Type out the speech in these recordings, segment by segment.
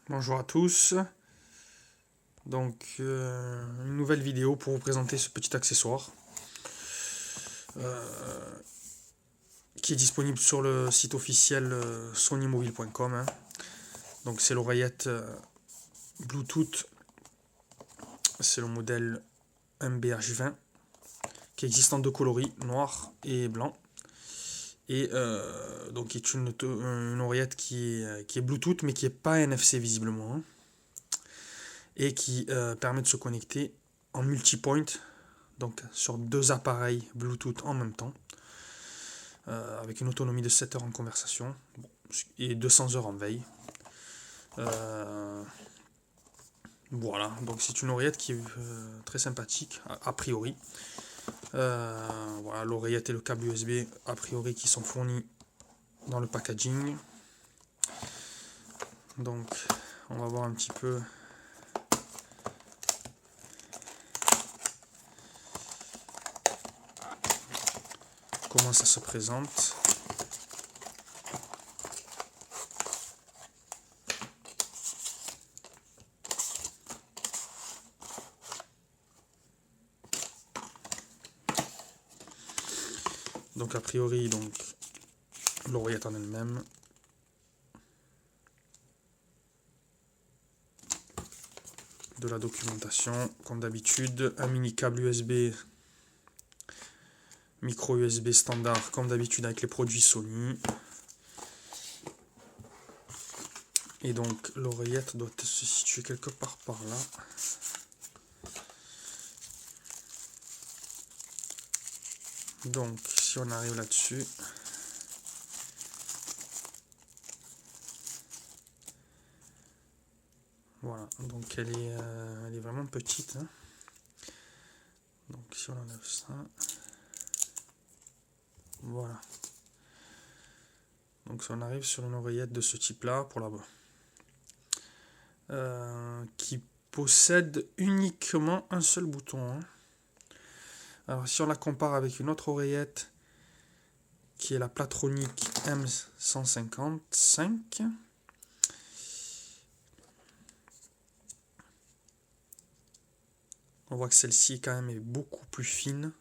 Bonjour à tous. Donc une nouvelle vidéo pour vous présenter ce petit accessoire qui est disponible sur le site officiel sonymobile.com, hein. Donc c'est l'oreillette Bluetooth, c'est le modèle MBH20 qui existe en deux coloris, noir et blanc. Et donc est une oreillette qui est Bluetooth mais qui n'est pas NFC visiblement, hein, et qui permet de se connecter en multipoint, donc sur deux appareils Bluetooth en même temps, avec une autonomie de 7 heures en conversation et 200 heures en veille. Voilà, donc c'est une oreillette qui est très sympathique, a priori. Voilà, l'oreillette et le câble USB, a priori, qui sont fournis dans le packaging. Donc, on va voir un petit peu comment ça se présente. Donc a priori, donc l'oreillette en elle-même. De la documentation, comme d'habitude, un mini câble USB, micro USB standard, comme d'habitude avec les produits Sony. Et donc l'oreillette doit se situer quelque part par là. Donc si on arrive là-dessus, voilà, donc elle est vraiment petite, hein. Donc si on enlève ça, voilà. Donc si on arrive sur une oreillette de ce type-là, pour là-bas, qui possède uniquement un seul bouton, hein. Alors si on la compare avec une autre oreillette qui est la Platronic M155, on voit que celle-ci quand même est beaucoup plus fine,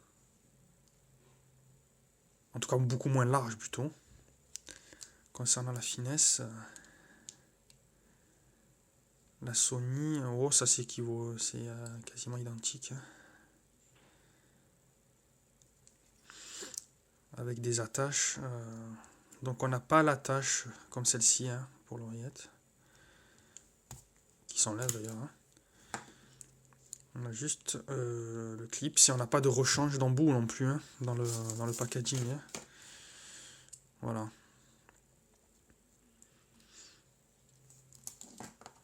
en tout cas beaucoup moins large plutôt. Concernant la finesse, la Sony, oh ça s'équivaut, c'est quasiment identique, hein. Avec des attaches. Donc on n'a pas l'attache comme celle-ci, hein, pour l'oreillette, qui s'enlève d'ailleurs, hein. On a juste le clip. Si on n'a pas de rechange d'embout non plus, hein, dans le packaging, hein. Voilà.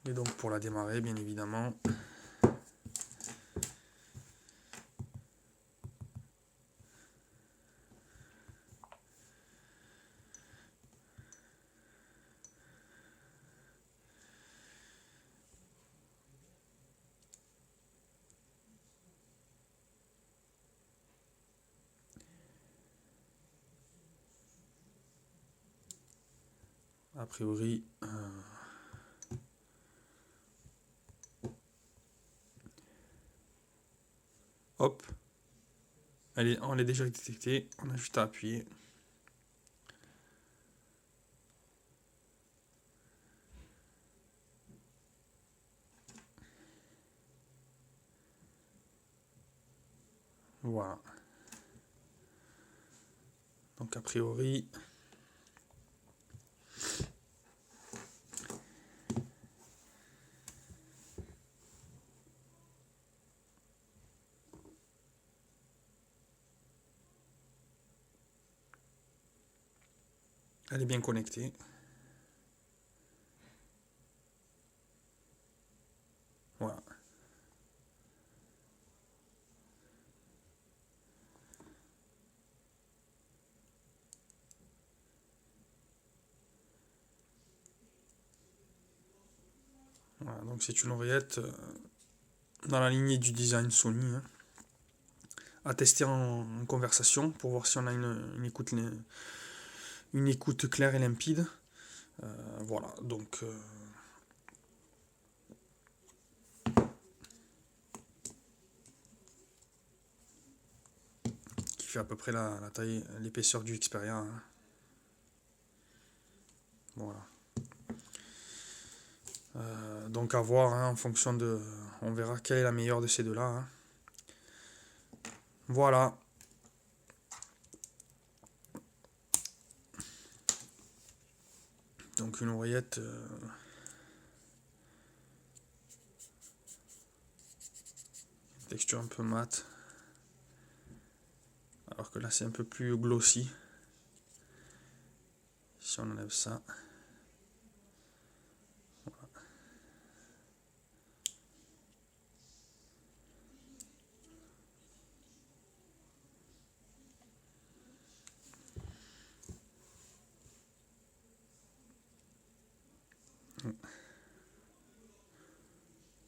Et donc pour la démarrer, bien évidemment, a priori, hop, on est déjà détecté, on a juste à appuyer. Voilà. Donc a priori, elle est bien connectée. Voilà. Voilà, donc c'est une oreillette dans la lignée du design Sony, hein, à tester en conversation pour voir si on a une écoute claire et limpide. Voilà, donc fait à peu près la taille, l'épaisseur du Xperia. Hein. Voilà. Donc à voir hein, en fonction de... On verra quelle est la meilleure de ces deux-là. Hein. Voilà. Donc une oreillette... texture un peu mate. Alors que là c'est un peu plus glossy. Si on enlève ça.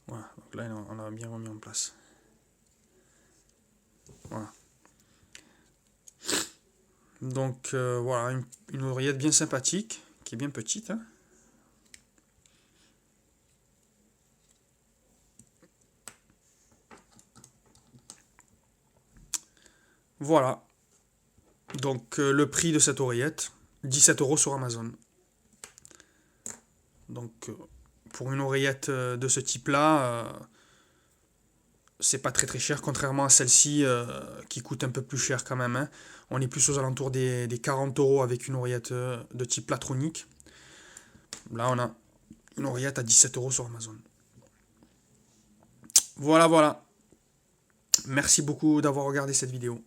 Voilà, donc là on a bien remis en place. Voilà. Donc voilà, une oreillette bien sympathique, qui est bien petite. Hein. Voilà. Donc le prix de cette oreillette, 17 € sur Amazon. Donc pour une oreillette de ce type-là, c'est pas très cher, contrairement à celle-ci qui coûte un peu plus cher quand même. Hein. On est plus aux alentours des 40 € avec une oreillette de type Platronic. Là on a une oreillette à 17 € sur Amazon. Voilà, voilà. Merci beaucoup d'avoir regardé cette vidéo.